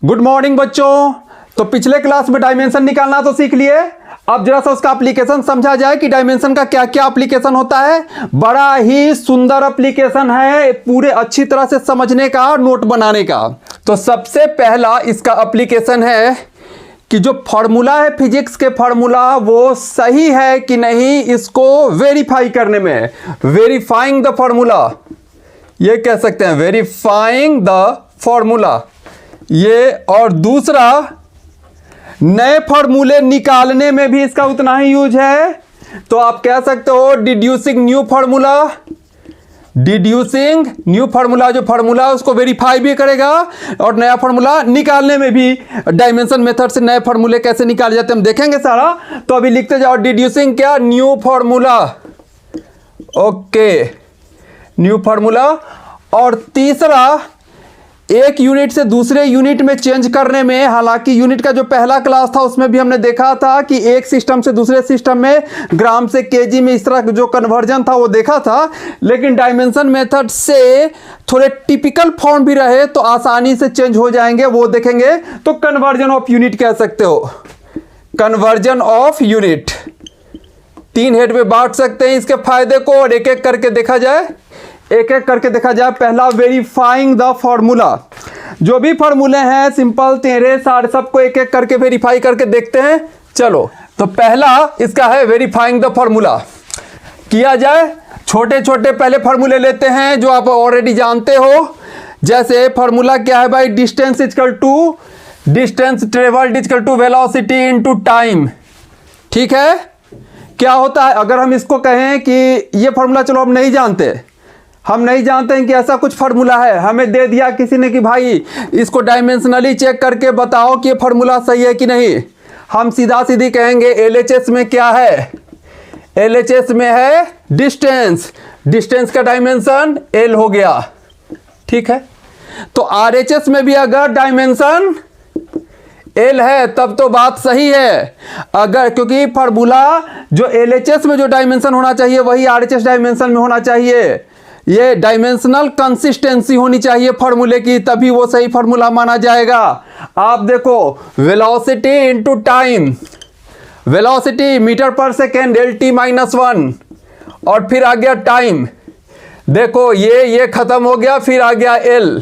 Good morning बच्चों। तो पिछले क्लास में डायमेंशन निकालना तो सीख लिए। अब जरा सा उसका एप्लीकेशन समझा जाए कि डायमेंशन का क्या क्या एप्लीकेशन होता है। बड़ा ही सुंदर एप्लीकेशन है, पूरे अच्छी तरह से समझने का, नोट बनाने का। तो सबसे पहला इसका एप्लीकेशन है कि जो फॉर्मूला है फिजिक्स के फॉर्मूला वो सही है कि नहीं, इसको वेरीफाई करने में, वेरीफाइंग द फॉर्मूला, ये कह सकते हैं वेरीफाइंग द फॉर्मूला ये। और दूसरा, नए फॉर्मूले निकालने में भी इसका उतना ही यूज है। तो आप कह सकते हो डिड्यूसिंग न्यू फॉर्मूला, डिड्यूसिंग न्यू फॉर्मूला, जो फॉर्मूला उसको वेरीफाई भी करेगा और नया फॉर्मूला निकालने में भी। डायमेंशन मेथड से नए फॉर्मूले कैसे निकाले जाते हैं हम देखेंगे सारा। तो अभी लिखते जाओ डिड्यूसिंग क्या, new formula. Okay, new formula. और तीसरा, एक यूनिट से दूसरे यूनिट में चेंज करने में, हालांकि यूनिट का जो पहला क्लास था उसमें भी हमने देखा था कि एक सिस्टम से दूसरे सिस्टम में ग्राम से केजी में इस तरह जो कन्वर्जन था वो देखा था। लेकिन डायमेंशन मेथड से थोड़े टिपिकल फॉर्म भी रहे तो आसानी से चेंज हो जाएंगे, वो देखेंगे। तो कन्वर्जन ऑफ यूनिट कह सकते हो, कन्वर्जन ऑफ यूनिट। 3 हेड में बांट सकते हैं इसके फायदे को और एक एक करके देखा जाए, एक एक करके देखा जाए। पहला, वेरीफाइंग द फॉर्मूला। जो भी फॉर्मूले हैं सिंपल तेरे सारे सबको एक एक करके वेरीफाई करके देखते हैं। चलो, तो पहला इसका है वेरीफाइंग द फॉर्मूला। किया जाए, छोटे छोटे पहले फॉर्मूले लेते हैं जो आप ऑलरेडी जानते हो। जैसे फॉर्मूला क्या है भाई, distance equal to, distance travelled equal to velocity into time. ठीक है, क्या होता है अगर हम इसको कहें कि ये फॉर्मूला, चलो हम नहीं जानते, हम नहीं जानते हैं कि ऐसा कुछ फार्मूला है, हमें दे दिया किसी ने कि भाई इसको डायमेंशनली चेक करके बताओ कि ये फार्मूला सही है कि नहीं। हम सीधा सीधी कहेंगे एलएचएस में क्या है, एलएचएस में है डिस्टेंस, डिस्टेंस का डायमेंशन एल हो गया। ठीक है, तो आरएचएस में भी अगर डायमेंशन एल है तब तो बात सही है। अगर, क्योंकि फार्मूला जो एलएचएस में जो डायमेंशन होना चाहिए वही आरएचएस डायमेंशन में होना चाहिए। ये डायमेंशनल कंसिस्टेंसी होनी चाहिए फार्मूले की, तभी वो सही फार्मूला माना जाएगा। आप देखो, velocity into time, velocity metre per second LT - 1, और फिर आ गया टाइम। देखो ये खत्म हो गया, फिर आ गया L,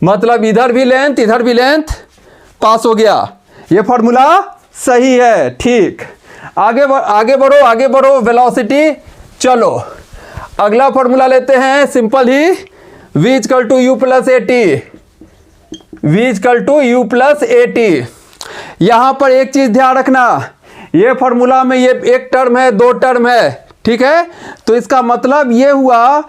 मतलब इधर भी लेंथ इधर भी लेंथ, पास हो गया। ये फार्मूला सही है। ठीक, आगे बढ़ो आगे बढ़ो, वेलोसिटी। चलो अगला फॉर्मूला लेते हैं, सिंपल ही, v equal to u plus AT, v equal to u plus AT। यहां पर एक चीज ध्यान रखना, ये फॉर्मूला में ये एक टर्म है, 2 टर्म है। ठीक है, तो इसका मतलब ये हुआ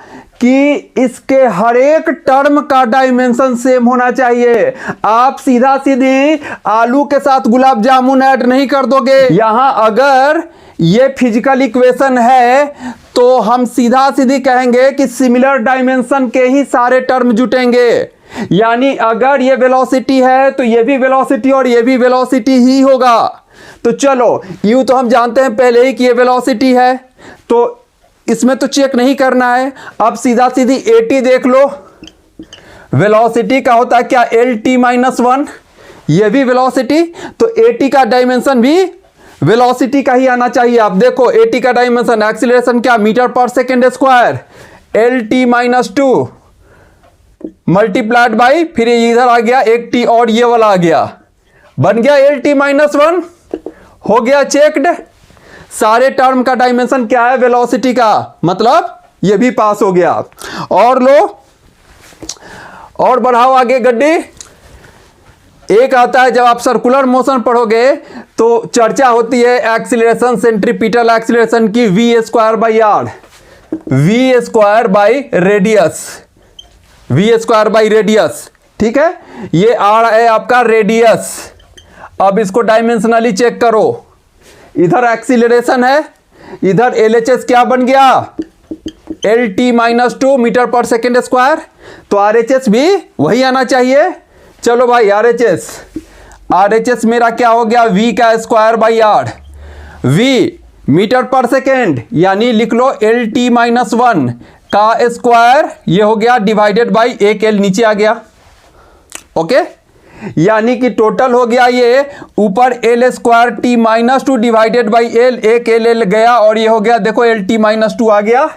कि इसके हर एक टर्म का डायमेंशन सेम होना चाहिए। आप सीधा सीधी आलू के साथ गुलाब जामुन ऐड नहीं कर दोगे। यहां अगर ये फिजिकल इक्वेशन है तो हम सीधा सीधी कहेंगे कि सिमिलर डायमेंशन के ही सारे टर्म जुटेंगे। यानी अगर ये वेलोसिटी है तो ये भी वेलोसिटी और ये भी वेलोसिटी ही होगा। तो चलो, यू तो हम जानते हैं पहले ही कि ये वेलोसिटी है, तो इसमें तो चेक नहीं करना है। अब सीधा सीधी AT देख लो, वेलोसिटी का होता है क्या, LT - 1, ये भी वेलोसिटी, तो AT का डायमेंशन भी वेलोसिटी का ही आना चाहिए। आप देखो AT का डायमेंशन, एक्सीलरेशन क्या, metre per second square, LT - 2 multiplied by, फिर इधर आ गया एक T और ये वाला आ गया, बन गया LT - 1, हो गया चेक्ड। सारे टर्म का डायमेंशन क्या है, वेलोसिटी का, मतलब ये भी पास हो गया। और लो, और बढ़ाओ आगे गड्डी। एक आता है, जब आप सर्कुलर मोशन पढ़ोगे तो चर्चा होती है एक्सीलरेशन, सेंट्रीपिटल एक्सीलरेशन की, v² by radius, v² radius. ठीक है, ये आर है आपका रेडियस। अब इसको डायमेंशनली चेक करो, इधर एक्सीलरेशन है, इधर एलएचएस क्या बन गया, LT - 2 metre per second square, तो आरएचएस भी वही आना चाहिए। चलो भाई, आरएचएस मेरा क्या हो गया, v² v metre per second, यानी लिख लो LT - 1 का स्क्वायर, ये हो गया डिवाइडेड बाई 1L नीचे आ गया। ओके, यानी कि टोटल हो गया ये ऊपर L square T minus two divided by L, एक एल एल गया और ये हो गया देखो एल टी माइनस टू आ गया,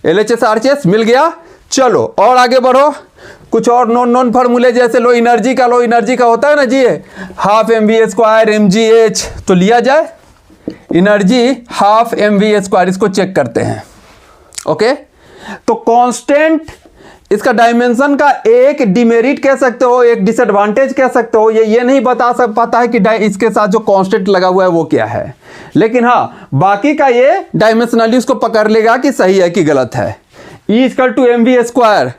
L H S R H S मिल गया। चलो और आगे बढ़ो, कुछ और नॉन फार्मूले जैसे लो एनर्जी का होता है ना जी, half M we square M G H, तो लिया जाए energy half M we square, इसको चेक करते हैं। ओके, तो कांस्टेंट इसका डायमेंशन का एक डिमेरिट कह सकते हो, एक डिसएडवांटेज कह सकते हो, ये नहीं बता पाता है कि इसके साथ जो कांस्टेंट लगा हुआ है वो क्या है, लेकिन हाँ बाकी का ये डायमेंशनली उसको पकड़ लेगा कि सही है कि गलत है। E equal to m we square,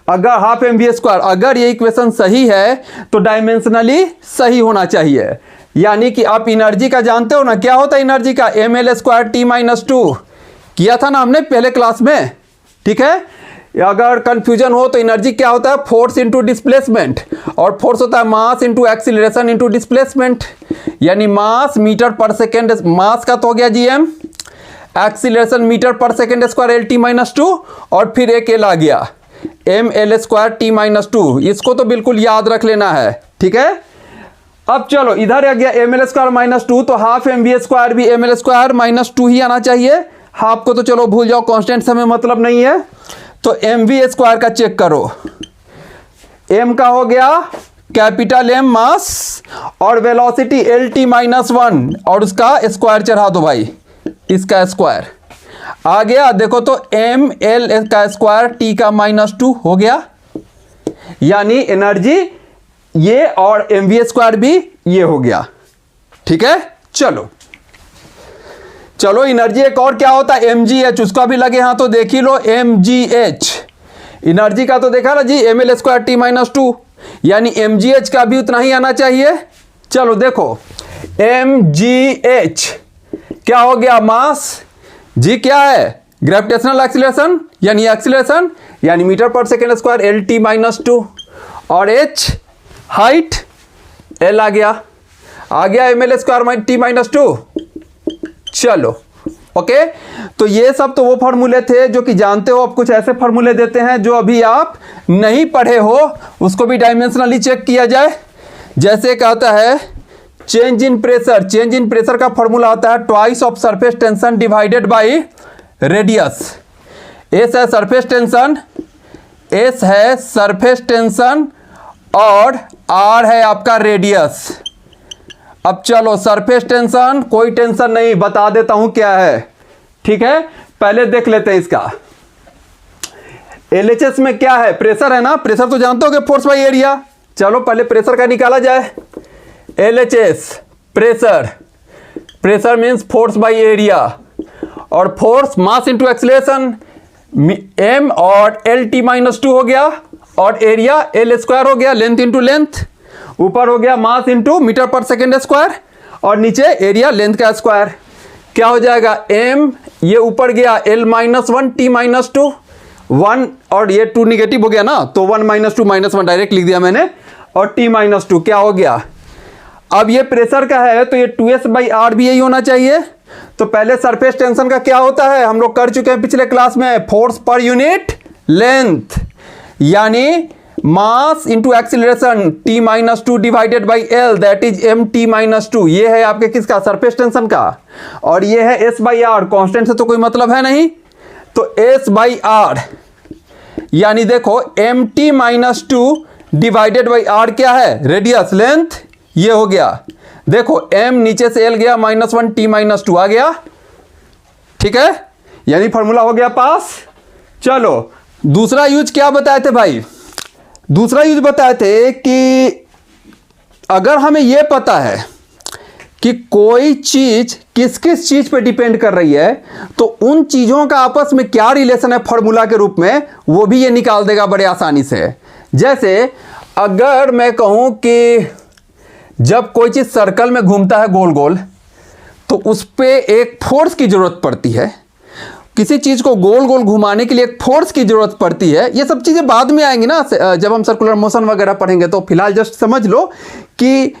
अगर हाफ एम वी स्क्वायर, अगर ये इक्वेशन सही है तो डायमेंशनली सही होना चाहिए। यानी कि आप एनर्जी का जानते हो ना, क्या होता है एनर्जी का, M L square T minus two, किया था ना हमने पहले क्लास में, ठीक है। अगर कंफ्यूजन हो तो एनर्जी क्या होता है, फोर्स इंटू डिस्प्लेसमेंट, और फोर्स होता है मास इंटू एक्सीलरेशन इंटू डिस्प्लेसमेंट, यानी मास मीटर पर सेकेंड, मास का तो हो गया g m, acceleration metre per second square L T minus two, और फिर एक एल आ गया M L square T minus two, इसको तो बिल्कुल याद रख लेना है, ठीक है। अब चलो इधर आ गया M L square minus two, तो हाफ एम वी स्क्वायर भी M L square minus two ही आना चाहिए, हाफ को तो चलो भूल जाओ, कांस्टेंट से हमें मतलब नहीं है। तो एम वी स्क्वायर का चेक करो, एम का हो गया कैपिटल एम मास और velocity L T minus one, और उसका स्क्वायर चढ़ा दो भाई, इसका स्क्वायर आ गया, देखो तो एम एल का स्क्वायर टी का माइनस टू हो गया, यानी एनर्जी ये और एम वी स्क्वायर भी ये हो गया, ठीक है। चलो एनर्जी एक और क्या होता है, एम जी एच, उसका भी लगे हाँ तो देख ही लो, एम जी एच एनर्जी का तो देखा ना जी, M L square T minus two, यानी एम जी एच का भी उतना ही आना चाहिए। चलो देखो एम जी एच क्या हो गया, मास, जी क्या है ग्रेविटेशनल एक्सीलरेशन यानी एक्सीलरेशन, यानी metre per second square L T minus two, और एच हाइट एल आ गया M L square T minus two. चलो ओके, तो ये सब तो वो फार्मूले थे जो कि जानते हो। अब कुछ ऐसे फार्मूले देते हैं जो अभी आप नहीं पढ़े हो, उसको भी डायमेंशनली चेक किया जाए। जैसे कहता है change in pressure, change in pressure का फॉर्मूला होता है twice of surface tension divided by radius. S है सरफेस टेंशन, एस है सरफेस टेंशन और आर है आपका रेडियस। अब चलो सरफेस टेंशन, कोई टेंशन नहीं, बता देता हूं क्या है, ठीक है। पहले देख लेते हैं इसका एलएचएस में क्या है, प्रेशर है ना, प्रेशर तो जानते हो कि फोर्स बाई एरिया। चलो पहले प्रेशर का निकाला जाए। LHS pressure, pressure means force by area, और force mass into acceleration, M और एल टी माइनस टू हो गया, और एरिया एल स्क्वायर हो गया, लेंथ इंटू लेंथ, ऊपर हो गया mass into metre per second square, और नीचे एरिया लेंथ का स्क्वायर। क्या हो जाएगा, एम ये ऊपर गया L minus one T minus to, one और ये टू निगेटिव हो गया ना, तो one minus two minus one direct लिख दिया मैंने, और टी माइनस टू क्या हो गया। अब ये प्रेशर का है तो ये 2s बाई आर भी यही होना चाहिए। तो पहले सरफेस टेंशन का क्या होता है, हम लोग कर चुके हैं पिछले क्लास में, फोर्स पर यूनिट लेंथ, यानी mass into acceleration T minus two divided by L, that is M T minus two. ये है आपके किसका, सरफेस टेंशन का, और ये है एस बाई आर, कॉन्स्टेंट से तो कोई मतलब है नहीं, तो एस बाई आर, यानी देखो M T minus two divided by R क्या है, रेडियस लेंथ, ये हो गया। देखो m नीचे से l गया, minus one T minus two आ गया, ठीक है, यानी फॉर्मूला हो गया पास। चलो दूसरा यूज क्या बताए थे भाई, दूसरा यूज बताए थे कि अगर हमें यह पता है कि कोई चीज किस किस चीज पे डिपेंड कर रही है, तो उन चीजों का आपस में क्या रिलेशन है फॉर्मूला के रूप में, वो भी ये निकाल देगा बड़े आसानी से। जैसे अगर मैं कहूं कि जब कोई चीज सर्कल में घूमता है गोल गोल, तो उस पे एक फोर्स की जरूरत पड़ती है, किसी चीज को गोल गोल घुमाने के लिए एक फोर्स की जरूरत पड़ती है। ये सब चीजें बाद में आएंगी ना, जब हम सर्कुलर मोशन वगैरह पढ़ेंगे, तो फिलहाल जस्ट समझ लो कि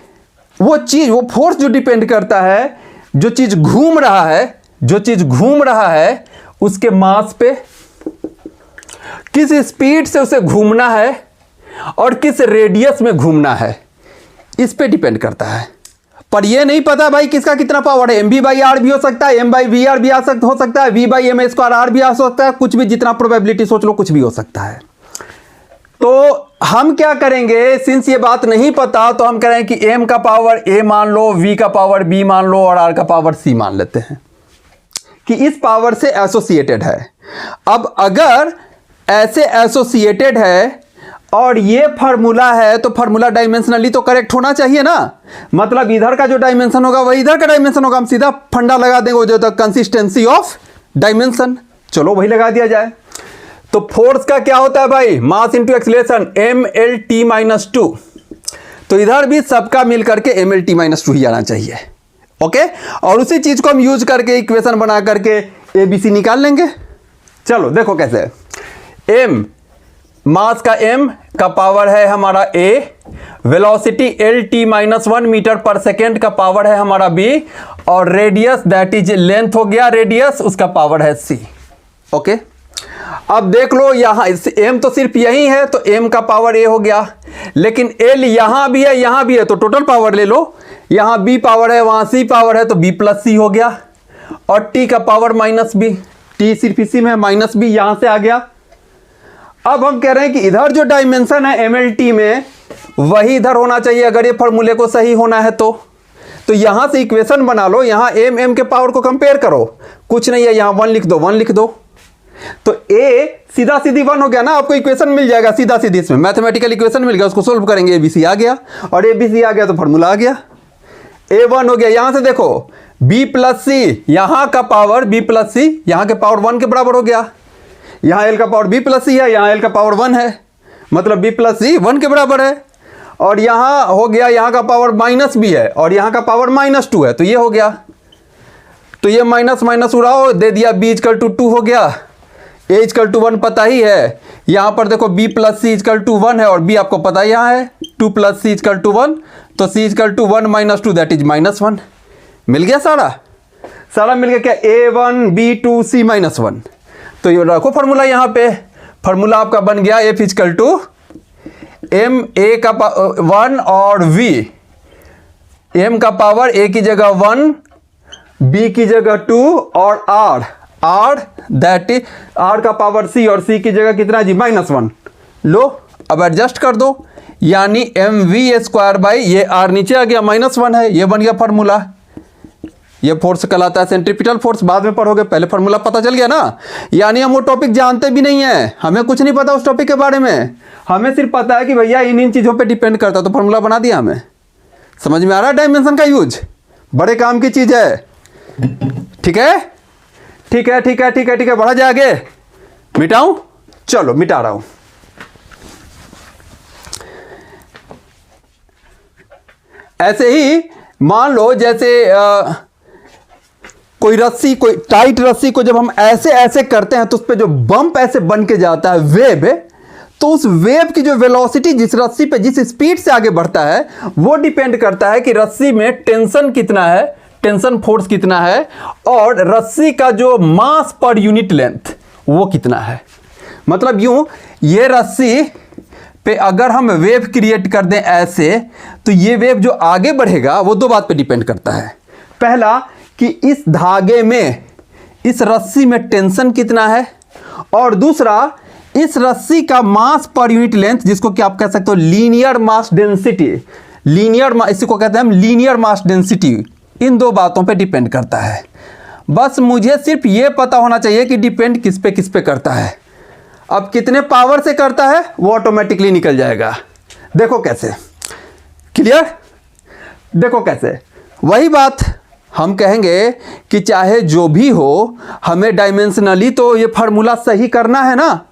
वो चीज, वो फोर्स जो डिपेंड करता है, जो चीज घूम रहा है, जो चीज घूम रहा है उसके मास पे, किस स्पीड से उसे घूमना है, और किस रेडियस में घूमना है, इस पे डिपेंड करता है। पर ये नहीं पता भाई किसका कितना पावर है। एम बी बाई आर भी हो सकता है, एम बाई वी आर भी हो सकता है, V by M square R भी आ सकता है, कुछ भी, जितना प्रोबेबिलिटी सोच लो कुछ भी हो सकता है। तो हम क्या करेंगे, सिंस ये बात नहीं पता तो हम कह रहे हैं कि m का पावर a मान लो, v का पावर b मान लो और r का पावर c मान लेते हैं कि इस पावर से एसोसिएटेड है। अब अगर ऐसे एसोसिएटेड है और ये फार्मूला है तो फार्मूला डायमेंशनली तो करेक्ट होना चाहिए ना। मतलब इधर का जो डायमेंशन होगा वही इधर का डायमेंशन होगा। हम सीधा फंडा लगा देंगे जो तक कंसिस्टेंसी ऑफ डायमेंशन, चलो वही लगा दिया जाए। तो फोर्स का क्या होता है भाई, मास इंटू एक्सीलरेशन, mlt-2। तो इधर भी सबका मिल करके mlt-2 ही आना चाहिए। ओके, और उसी चीज को हम यूज करके इक्वेशन बना करके abc निकाल लेंगे। चलो देखो कैसे, m मास का m का पावर है हमारा a, velocity lt-1 metre per second का पावर है हमारा b, और रेडियस दैट इज लेंथ हो गया रेडियस, उसका पावर है c। ओके, अब देख लो यहां m तो सिर्फ यही है तो m का पावर a हो गया, लेकिन l यहां भी है यहां भी है तो टोटल पावर ले लो। यहां b पावर है वहां c पावर है तो b प्लस c हो गया, और t का पावर माइनस b, t सिर्फ इसी में माइनस b यहां से आ गया। अब हम कह रहे हैं कि इधर जो डायमेंशन है mlt में वही इधर होना चाहिए अगर ये फॉर्मूले को सही होना है तो यहां से इक्वेशन बना लो, यहां m के पावर को कंपेयर करो, कुछ नहीं है यहां 1 लिख दो 1 लिख दो, तो a सीधा सीधी 1 हो गया ना, आपको इक्वेशन मिल जाएगा सीधा सीधी, इसमें मैथमेटिकल इक्वेशन मिल गया, उसको सोल्व करेंगे, abc आ गया, और abc आ गया तो फॉर्मूला आ गया, a1 हो गया। यहां से देखो b प्लस सी, यहां का पावर b प्लस सी यहां के पावर 1 के बराबर हो गया, यहां l का पावर b प्लस सी है, यहां l का पावर 1 है, मतलब b प्लस सी 1 के बराबर है, और यहां हो गया यहां का पावर माइनस b है और यहां का पावर -2 है, तो ये हो गया, तो ये माइनस माइनस उड़ाओ, दे दिया b इक्वल टू 2 हो गया, a इक्वल टू 1 पता ही है, यहां पर देखो b plus C equal to 1 है और b आपको पता ही यहां है 2 प्लस सी इक्वल टू 1, तो c equal to 1 minus 2 that is -1। मिल गया सारा मिल गया क्या, a1 b2 c -1। तो ये रखो फॉर्मूला यहां पे, फॉर्मूला आपका बन गया f equal to m a का 1 और v, m का पावर a की जगह 1, b की जगह 2 और r दैट इज r का पावर c और c की जगह कितना जी -1। लो अब एडजस्ट कर दो, यानी mv² बाई ये r नीचे आ गया -1 है, ये बन गया फॉर्मूला। ये फोर्स कहलाता है सेंट्रीपिटल फोर्स, बाद में पढ़ोगे, पहले फॉर्मूला पता चल गया ना। यानी हम वो टॉपिक जानते भी नहीं है, हमें कुछ नहीं पता उस टॉपिक के बारे में, हमें सिर्फ पता है कि भैया इन चीज़ों पे डिपेंड करता है, तो फॉर्मूला बना दिया हमें। समझ में आ रहा है डायमेंशन का यूज, बड़े काम की चीज़ है। ठीक है ठीक है ठीक है ठीक है ठीक है, बढ़ा जाए आगे, मिटाऊं, चलो मिटा रहा हूं। ऐसे ही मान लो जैसे कोई रस्सी, कोई टाइट रस्सी को जब हम ऐसे ऐसे करते हैं तो उस पर जो बम्प ऐसे बन के जाता है वेव, तो उस वेव की जो वेलोसिटी जिस रस्सी पे जिस स्पीड से आगे बढ़ता है वो डिपेंड करता है कि रस्सी में टेंशन कितना है, टेंशन फोर्स कितना है, और रस्सी का जो मास पर यूनिट लेंथ वो कितना है। मतलब यूं, ये रस्सी पे अगर हम वेव क्रिएट कर दें ऐसे, तो ये वेव जो आगे बढ़ेगा वो दो बात पे डिपेंड करता है। पहला कि इस धागे में, इस रस्सी में टेंशन कितना है, और दूसरा इस रस्सी का मास पर यूनिट लेंथ, जिसको कि आप कह सकते हो लीनियर मास डेंसिटी, इसी को कहते हैं हम लीनियर मास डेंसिटी, इन दो बातों पे डिपेंड करता है। बस मुझे सिर्फ ये पता होना चाहिए कि डिपेंड किस पे करता है। अब कितने पावर से करता है वो ऑटोमेटिकली निकल जाएगा। देखो कैसे, क्लियर, देखो कैसे, वही बात हम कहेंगे कि चाहे जो भी हो हमें डायमेंशनली तो ये फार्मूला सही करना है ना।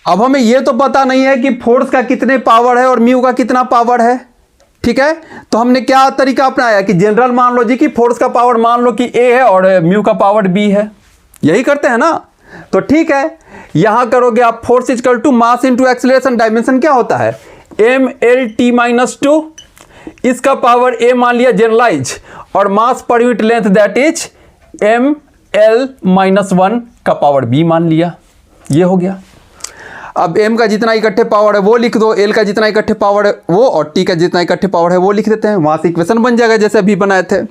अब हमें ये तो पता नहीं है कि फोर्स का कितने पावर है और म्यू का कितना पावर है, ठीक है, तो हमने क्या तरीका अपनाया कि जनरल मान लो जी कि फोर्स का पावर मान लो कि A है और म्यू का पावर B है, यही करते हैं ना। तो ठीक है, यहां करोगे आप force equal to mass into acceleration, dimension क्या होता है mlt-2, इसका पावर A मान लिया जनरलाइज, और मास पर unit length that is ml-1 का पावर B मान लिया। ये हो गया। अब m का जितना इकट्ठे पावर है वो लिख दो, l का जितना इकट्ठे पावर है वो, और t का जितना इकट्ठे पावर है वो लिख देते हैं। वहाँ से इक्वेशन बन जाएगा जैसे अभी बनाए थे।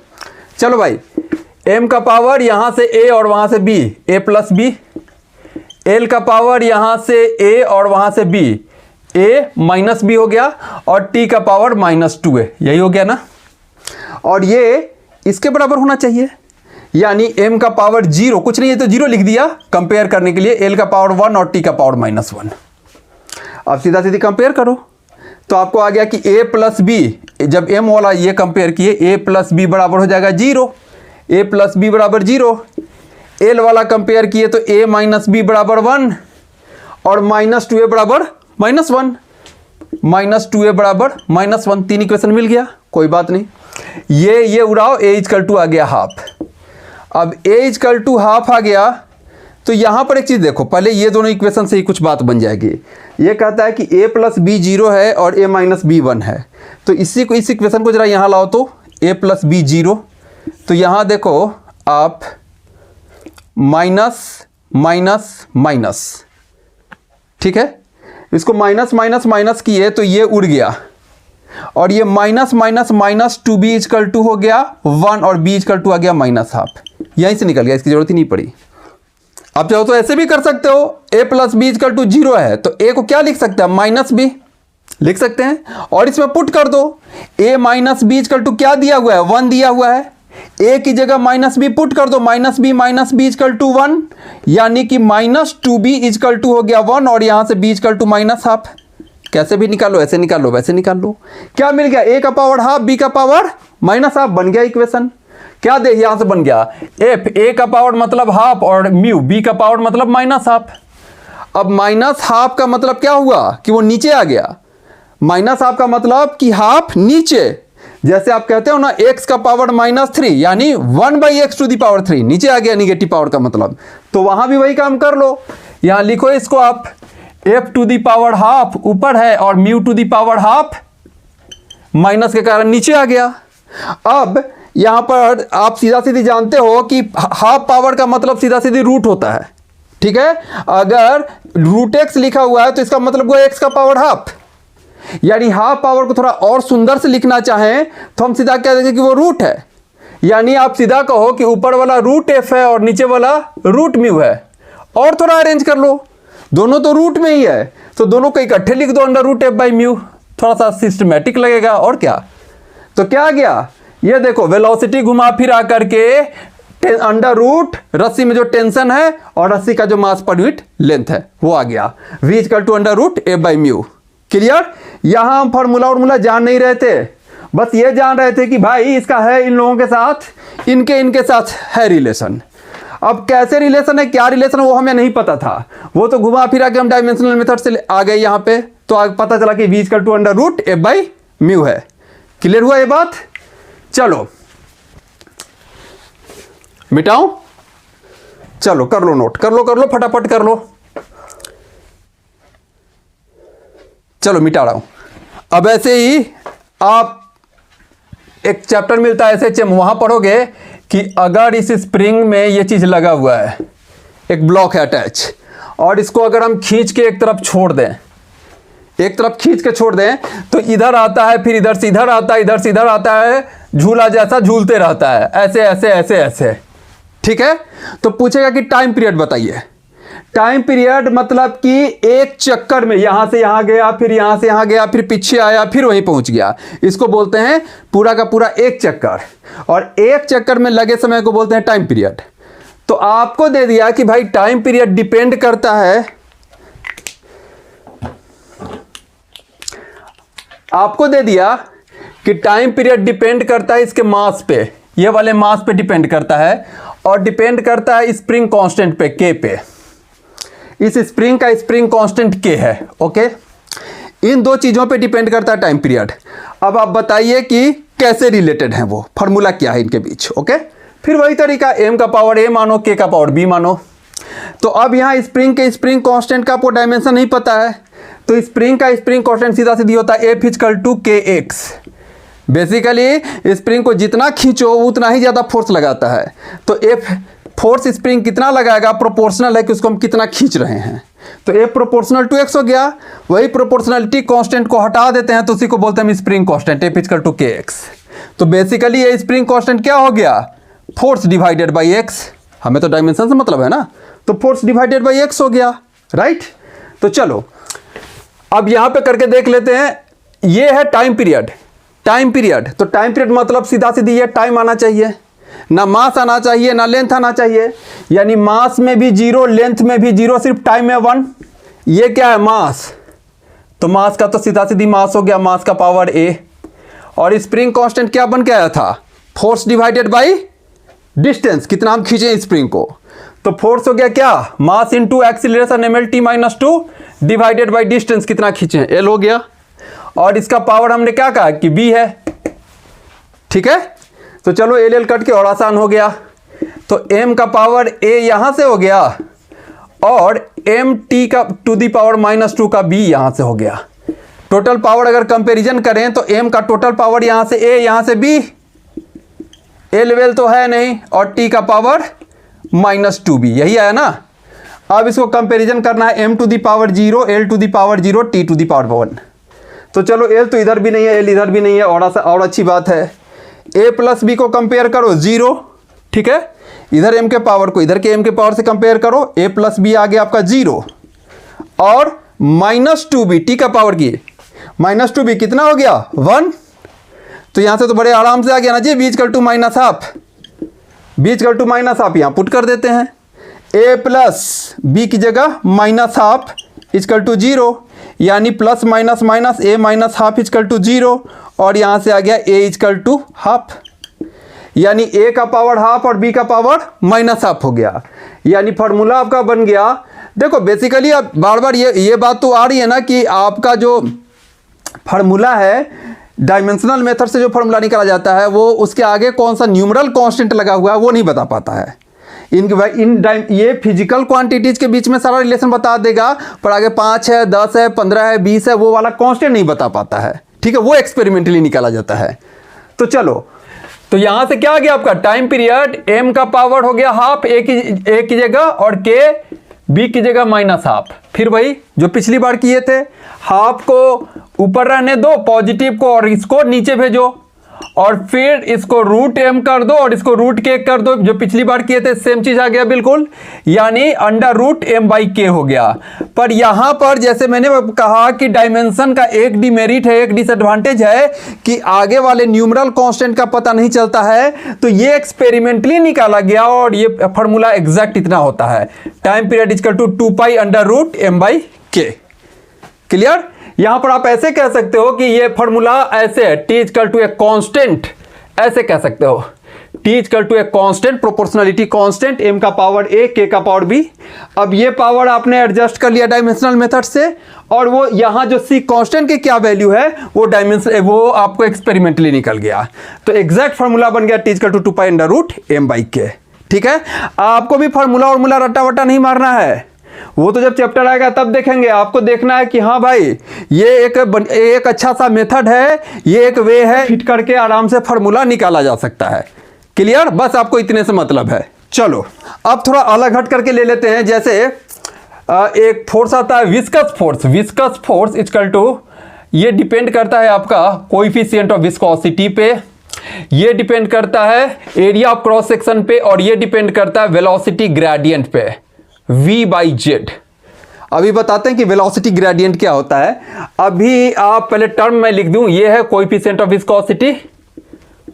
चलो भाई, m का पावर यहाँ से a और वहाँ से b, a plus b, l का पावर यहाँ से a और वहाँ से b, a माइनस b हो गया, और t का पावर -2 है, यही हो गया ना। और ये इसके बराबर होना चाहिए, यानी m का पावर 0, कुछ नहीं है तो 0 लिख दिया कंपेयर करने के लिए, l का पावर 1 और t का पावर -1। अब सीधा सीधी कंपेयर करो तो आपको आ गया कि a प्लस बी, जब m वाला ये कंपेयर किए, a प्लस बी बराबर हो जाएगा 0, a प्लस बी बराबर 0। l वाला कंपेयर किए तो a माइनस बी बराबर 1 और -2a बराबर -1, -2a बराबर -1, 3 इक्वेशन मिल गया, कोई बात नहीं। ये उड़ाओ, a इक्वल टू आ गया हाफ। अब a इक्वल टू हाफ आ गया तो यहाँ पर एक चीज़ देखो, पहले ये दोनों इक्वेशन से ही कुछ बात बन जाएगी। ये कहता है कि a प्लस बी 0 है और a माइनस बी 1 है, तो इसी को, इस इक्वेशन को जरा यहाँ लाओ तो a प्लस बी 0, तो यहाँ देखो आप माइनस माइनस माइनस, ठीक है, इसको माइनस माइनस माइनस किए तो ये उड़ गया, और ये minus minus minus 2b equal to हो गया 1 और b इक्वल टू आ गया -हाफ, यहीं से निकल गया, इसकी जरूरत ही नहीं पड़ी। अब चाहो तो ऐसे भी कर सकते हो, a plus b equal to 0 है तो a को क्या लिख सकते हैं, -b लिख सकते हैं, और इसमें पुट कर दो, a minus b equal to क्या दिया हुआ है, 1 दिया हुआ है, a की जगह -b पुट कर दो, -b इक्वल टू 1, यानी कि -2b इक्वल टू हो गया 1, और यहाँ से b इक्वल टू -हाफ। कैसे भी निकालो, ऐसे निकालो, वैसे निकाल लो, क्या मिल गया, a का पावर हाफ, b का पावर -हाफ, बन गया इक्वेशन। क्या दे यहां से बन गया, f, a का पावर मतलब हाफ और म्यू, b का पावर मतलब -हाफ। अब -हाफ का मतलब क्या हुआ कि वो नीचे आ गया, -हाफ का मतलब कि हाफ नीचे, जैसे आप कहते हो ना x का पावर -3, यानी 1/x टू दी पावर 3 नीचे आ गया, निगेटिव पावर का मतलब। तो वहां भी वही काम कर लो, यहां लिखो इसको आप, f to the power half ऊपर है और mu to the power half minus के कारण नीचे आ गया। अब यहां पर आप सीधा सीधी जानते हो कि हाफ पावर का मतलब सीधा सीधी रूट होता है, ठीक है। अगर √x लिखा हुआ है तो इसका मतलब हुआ x का पावर हाफ, यानी हाफ पावर को थोड़ा और सुंदर से लिखना चाहें तो हम सीधा कह देंगे कि वो रूट है, यानी आप सीधा कहो कि ऊपर वाला √f है और नीचे वाला √μ है, और थोड़ा अरेंज कर लो, दोनों तो रूट में ही है तो दोनों को इकट्ठे लिख दो √f/μ, थोड़ा सा सिस्टमैटिक लगेगा, और क्या। तो क्या आ गया, ये देखो वेलोसिटी घुमा फिरा करके √ रस्सी में जो टेंशन है और रस्सी का जो मास पर यूनिट लेंथ है वो आ गया, v equal to √f/μ। Clear. यहां हम फार्मूला जान नहीं रहे थे, बस ये जान रहे थे कि भाई इसका है इन लोगों के साथ, इनके साथ है रिलेशन। अब कैसे रिलेशन है, क्या रिलेशन है, वो हमें नहीं पता था, वो तो घुमा फिरा के हम डायमेंशनल मेथड से आ गए यहाँ पे, तो आगे पता चला कि v इक्वल टू √f/μ है। क्लियर हुआ ये बात। चलो मिटाओ, चलो कर लो नोट, कर लो फटाफट कर लो, चलो मिटा रहा हूं। अब ऐसे ही आप एक चैप्टर मिलता है SHM, वहां पढ़ोगे कि अगर इस स्प्रिंग में ये चीज लगा हुआ है, एक ब्लॉक है अटैच, और इसको अगर हम खींच के एक तरफ छोड़ दें, एक तरफ खींच के छोड़ दें तो इधर आता है, फिर इधर से इधर आता है, इधर से इधर आता है, झूला जैसा झूलते रहता है, ऐसे ऐसे ऐसे ऐसे, ठीक है। तो पूछेगा कि टाइम पीरियड बताइए। टाइम पीरियड मतलब कि एक चक्कर में यहां से यहां गया, फिर यहां से यहां गया, फिर पीछे आया, फिर वहीं पहुंच गया, इसको बोलते हैं पूरा का पूरा एक चक्कर, और एक चक्कर में लगे समय को बोलते हैं टाइम पीरियड। तो आपको दे दिया कि भाई टाइम पीरियड डिपेंड करता है, आपको दे दिया कि टाइम पीरियड डिपेंड करता है इसके मास पे, ये वाले मास पे डिपेंड करता है, और डिपेंड करता है स्प्रिंग कांस्टेंट पे, के पे। इस स्प्रिंग का स्प्रिंग कांस्टेंट के है, ओके। इन दो चीजों पे डिपेंड करता है टाइम पीरियड। अब आप बताइए कि कैसे रिलेटेड हैं वो, फार्मूला क्या है इनके बीच, ओके। फिर वही तरीका, m का पावर a मानो, k का पावर b मानो। तो अब यहाँ स्प्रिंग के स्प्रिंग कांस्टेंट का आपको डायमेंशन नहीं पता है, तो स्प्रिंग का स्प्रिंग कांस्टेंट सीधा सीधी होता है F equal to kx। Basically spring को जितना खींचो उतना ही ज़्यादा फोर्स लगाता है, तो F फोर्स स्प्रिंग कितना लगाएगा प्रोपोर्शनल है कि उसको हम कितना खींच रहे हैं। तो ए प्रोपोर्शनल टू एक्स हो गया, वही प्रोपोर्शनलिटी कांस्टेंट को हटा देते हैं तो उसी को बोलते हैं हम spring constant, F equal to K X. तो बेसिकली ये स्प्रिंग कांस्टेंट क्या हो गया, फोर्स डिवाइडेड बाई एक्स, हमें तो डायमेंशन से मतलब है ना, तो फोर्स डिवाइडेड बाई एक्स हो गया, राइट। तो चलो अब यहां पे करके देख लेते हैं, ये है टाइम पीरियड, टाइम पीरियड, तो टाइम पीरियड मतलब सीधा सीधी ये टाइम आना चाहिए, ना मास आना चाहिए ना लेंथ आना चाहिए, यानी मास में भी जीरो लेंथ में भी जीरो, सिर्फ टाइम में 1। ये क्या है मास, तो मास का तो सीधा सीधी मास हो गया, मास का पावर ए। और स्प्रिंग कांस्टेंट क्या बन के आया था, फोर्स डिवाइडेड बाई डिस्टेंस, कितना हम खींचे स्प्रिंग को, तो फोर्स हो गया क्या, मास into acceleration mlt-2 divided by distance, कितना खींचे एल हो गया। और इसका पावर हमने क्या कहा कि बी है, ठीक है। तो चलो एल एल कट के और आसान हो गया, तो m का पावर a यहां से हो गया और mt का टू दी पावर -2 का b यहां से हो गया। टोटल पावर अगर कंपैरिजन करें तो m का टोटल पावर यहां से a यहां से b, एल वेल तो है नहीं, और t का पावर -2b, यही आया ना। अब इसको कंपैरिजन करना है m to the power 0, l to the power 0, t to the power 1। तो चलो l तो इधर भी नहीं है, l इधर भी नहीं है, और अच्छी बात है, a प्लस बी को कंपेयर करो 0, ठीक है, इधर m के पावर को इधर के m के पावर से कंपेयर करो, a प्लस बी आ गया आपका 0 और -2b, t का पावर की -2b कितना हो गया 1। तो यहां से तो बड़े आराम से आ गया ना जी, b equal to -half, b equal to -half यहां पुट कर देते हैं, a प्लस बी की जगह -हाफ इक्वल टू 0, यानी plus minus minus a minus half equal to 0, और यहां से आ गया a इक्वल टू हाफ, यानी a का पावर हाफ और b का पावर -हाफ हो गया, यानी फॉर्मूला आपका बन गया। देखो बेसिकली अब बार बार ये बात तो आ रही है ना कि आपका जो फार्मूला है डायमेंशनल मेथड से जो फार्मूला निकाला जाता है वो उसके आगे कौन सा न्यूमरल कांस्टेंट लगा हुआ है वो नहीं बता पाता है। ये फिजिकल क्वांटिटीज के बीच में सारा रिलेशन बता देगा, पर आगे 5 है 10 है 15 है 20 है वो वाला कांस्टेंट नहीं बता पाता है, ठीक है, वो एक्सपेरिमेंटली निकाला जाता है। तो चलो, तो यहां से क्या आ गया आपका टाइम पीरियड, m का पावर हो गया हाफ, a की जगह, और k b की जगह -हाफ। फिर वही जो पिछली बार किए थे, हाफ को ऊपर रहने दो पॉजिटिव को और इसको नीचे भेजो, और फिर इसको √m कर दो और इसको √k कर दो, जो पिछली बार किए थे सेम चीज आ गया बिल्कुल, यानी √m/k हो गया। पर यहां पर जैसे मैंने कहा कि डायमेंशन का एक डिमेरिट है, एक डिसएडवांटेज है कि आगे वाले न्यूमरल कांस्टेंट का पता नहीं चलता है, तो ये एक्सपेरिमेंटली निकाला गया और ये फॉर्मूला एग्जैक्ट इतना होता है, time period equal to 2π√m/k। Clear. यहां पर आप ऐसे कह सकते हो कि ये फॉर्मूला ऐसे है, t equal to a constant, ऐसे कह सकते हो, t equal to a constant, proportionality constant, m का पावर a, k का पावर b। अब ये पावर आपने एडजस्ट कर लिया डायमेंशनल मेथड से, और वो यहां जो c कांस्टेंट की क्या वैल्यू है वो आपको एक्सपेरिमेंटली निकल गया। तो एग्जैक्ट फॉर्मूला बन गया t इक्वल टू 2π√m/k। ठीक है, आपको भी फॉर्मूला रट्टा वट्टा नहीं मारना है, वो तो जब चैप्टर आएगा तब देखेंगे। आपको देखना है कि हाँ भाई ये एक अच्छा सा मेथड है, ये एक वे है, फिट करके आराम से फार्मूला निकाला जा सकता है। क्लियर, बस आपको इतने से मतलब है। चलो अब थोड़ा अलग हट करके ले लेते हैं, जैसे एक फोर्स आता है viscous force. Viscous force equal to, ये डिपेंड करता है आपका कोएफिशिएंट ऑफ विस्कोसिटी पे, ये डिपेंड करता है एरिया ऑफ क्रॉस सेक्शन पे, और ये डिपेंड करता है वेलोसिटी ग्रेडियंट पे, v/z। अभी बताते हैं कि वेलोसिटी ग्रेडियंट क्या होता है। अभी आप पहले टर्म में लिख दूं, ये है coefficient of viscosity,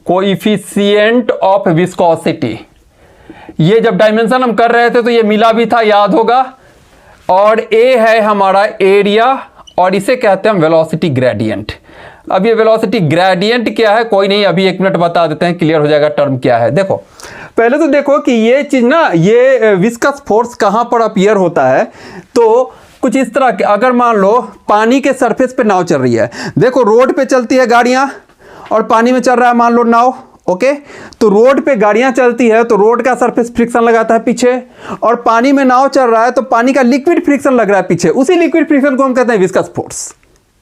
coefficient of viscosity. ये जब डायमेंशन हम कर रहे थे तो ये मिला भी था, याद होगा। और a है हमारा एरिया, और इसे कहते हैं वेलोसिटी ग्रेडियंट। अब ये वेलोसिटी ग्रेडियंट क्या है, कोई नहीं, अभी 1 मिनट बता देते हैं, क्लियर हो जाएगा टर्म क्या है। देखो पहले तो देखो कि ये चीज ना, ये विस्कस फोर्स कहां पर अपीयर होता है, तो कुछ इस तरह के, अगर मान लो पानी के सरफेस पे नाव चल रही है, देखो रोड पे चलती है गाड़ियां और पानी में चल रहा है मान लो नाव, ओके। तो रोड पे गाड़ियां चलती है तो रोड का सरफेस फ्रिक्शन लगाता है पीछे, और पानी में नाव चल रहा है तो पानी का लिक्विड फ्रिक्शन लग रहा है पीछे, उसी लिक्विड फ्रिक्शन को हम कहते हैं विस्कस फोर्स।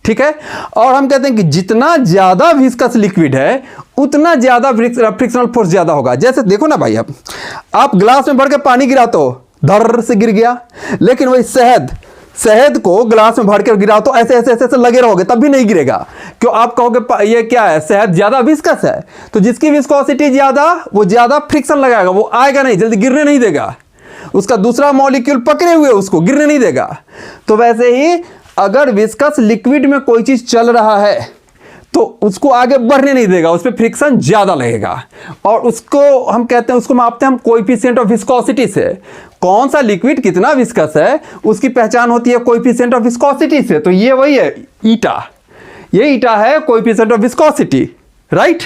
ठीक है, और हम कहते हैं कि जितना ज्यादा विस्कस लिक्विड है उतना ज़्यादा फ्रिक्शनल फोर्स ज़्यादा होगा। जैसे देखो ना भाई, आप ग्लास में भर के पानी गिरा तो धर से गिर गया, लेकिन वही शहद को ग्लास में भर के गिरा तो ऐसे ऐसे ऐसे ऐसे लगे रहोगे तब भी नहीं गिरेगा। क्यों? आप कहोगे ये क्या है, शहद ज़्यादा विस्कस है, तो जिसकी विस्कोसिटी ज़्यादा वो ज़्यादा फ्रिक्शन लगाएगा, वो आएगा नहीं, जल्दी गिरने नहीं देगा, उसका दूसरा मॉलिक्यूल पकड़े हुए उसको गिरने नहीं देगा। तो वैसे ही अगर विस्कस लिक्विड में कोई चीज़ चल रहा है तो उसको आगे बढ़ने नहीं देगा, उस पर फ्रिक्शन ज़्यादा लगेगा, और उसको हम कहते हैं, उसको मापते हैं हम कोएफिशिएंट ऑफ विस्कोसिटी से। कौन सा लिक्विड कितना विस्कस है उसकी पहचान होती है कोएफिशिएंट ऑफ विस्कोसिटी से। तो ये वही है ईटा, ये ईटा है कोएफिशिएंट ऑफ विस्कोसिटी, राइट।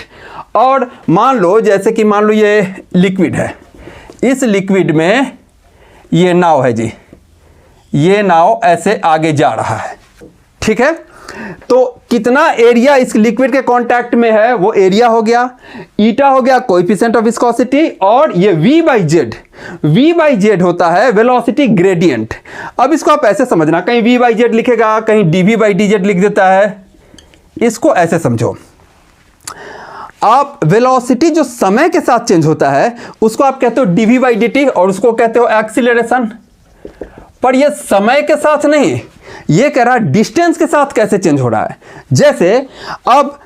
और मान लो जैसे कि मान लो ये लिक्विड है, इस लिक्विड में ये नाव है जी, ये नाव ऐसे आगे जा रहा है, ठीक है। तो कितना एरिया इस लिक्विड के कांटेक्ट में है, वो एरिया हो गया, ईटा हो गया कोएफिशिएंट ऑफ विस्कोसिटी, और ये v बाई जेड होता है वेलोसिटी ग्रेडियंट। अब इसको आप ऐसे समझना, कहीं v बाई जेड लिखेगा, कहीं dv बाई dz लिख देता है। इसको ऐसे समझो, आप वेलोसिटी जो समय के साथ चेंज होता है उसको आप कहते हो dv बाई dt, और उसको कहते हो एक्सीलरेशन। पर ये समय के साथ नहीं, ये कह रहा है डिस्टेंस के साथ कैसे चेंज हो रहा है। जैसे अब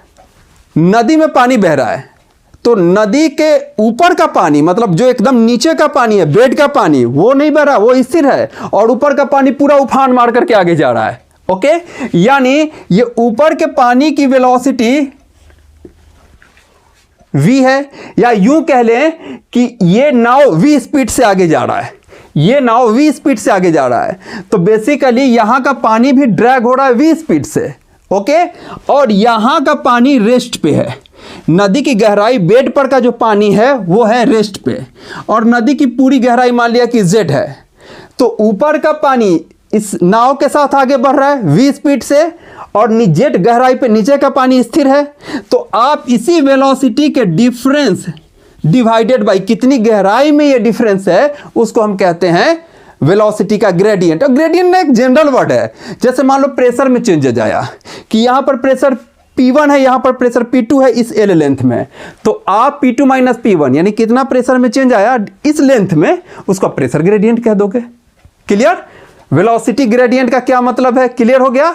नदी में पानी बह रहा है, तो नदी के ऊपर का पानी, मतलब जो एकदम नीचे का पानी है, बेड का पानी, वो नहीं बह रहा, वो स्थिर है, और ऊपर का पानी पूरा उफान मार करके आगे जा रहा है, ओके। यानी ये ऊपर के पानी की वेलोसिटी v है, या यूं कह लें कि ये नाव v स्पीड से आगे जा रहा है, ये नाव v स्पीड से आगे जा रहा है। तो बेसिकली यहां का पानी भी ड्रैग हो रहा है v स्पीड से, ओके। और यहां का पानी रेस्ट पे है, नदी की गहराई बेड पर का जो पानी है वो है रेस्ट पे, और नदी की पूरी गहराई मान लिया कि z है। तो ऊपर का पानी इस नाव के साथ आगे बढ़ रहा है v स्पीड से, और जेड गहराई पे नीचे का पानी स्थिर है। तो आप इसी वेलोसिटी के डिफरेंस डिवाइडेड बाय कितनी गहराई में ये डिफरेंस है उसको हम कहते हैं वेलोसिटी का ग्रेडियंट। और ग्रेडियंट ना एक जनरल वर्ड है। जैसे मान लो प्रेशर में चेंजेज आया कि यहां पर प्रेशर P1 है, यहां पर प्रेशर P2 है इस L लेंथ में, तो आप P2 माइनस P1 यानी कितना प्रेशर में चेंज आया इस लेंथ में, उसका प्रेशर ग्रेडियंट कह दोगे। क्लियर? वेलोसिटी ग्रेडियंट का क्या मतलब है, क्लियर हो गया।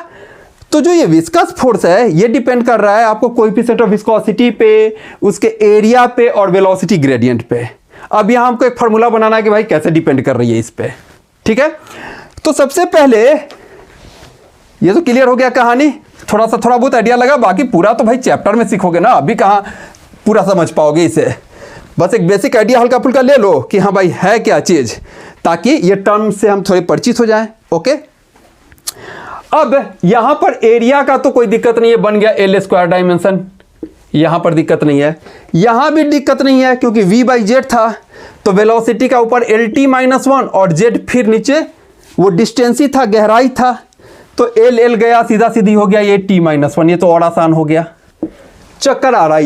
तो जो ये विस्कस फोर्स है ये डिपेंड कर रहा है आपको कोएफिशिएंट ऑफ विस्कोसिटी पे, उसके एरिया पे और वेलोसिटी ग्रेडियंट पे। अब यहां हमको एक फार्मूला बनाना है कि भाई कैसे डिपेंड कर रही है इस पे, ठीक है। तो सबसे पहले ये तो क्लियर हो गया कहानी, थोड़ा बहुत आइडिया लगा, बाकी पूरा तो भाई चैप्टर में सीखोगे ना, अभी कहां पूरा समझ पाओगे इसे। बस एक बेसिक आइडिया हल्का फुल्का ले लो कि हाँ भाई है क्या चीज, ताकि ये टर्म से हम थोड़े परिचित हो जाएं, ओके। अब यहां पर एरिया का तो कोई दिक्कत नहीं है, बन गया L स्क्वायर डायमेंशन, यहां पर दिक्कत नहीं है, यहां भी दिक्कत नहीं है क्योंकि v बाई जेड था, तो वेलोसिटी का ऊपर LT माइनस 1 और z फिर नीचे वो डिस्टेंस ही था, गहराई था, तो L गया, सीधा सीधी हो गया ये T माइनस 1, ये तो और आसान हो गया। चक्कर आ रहा है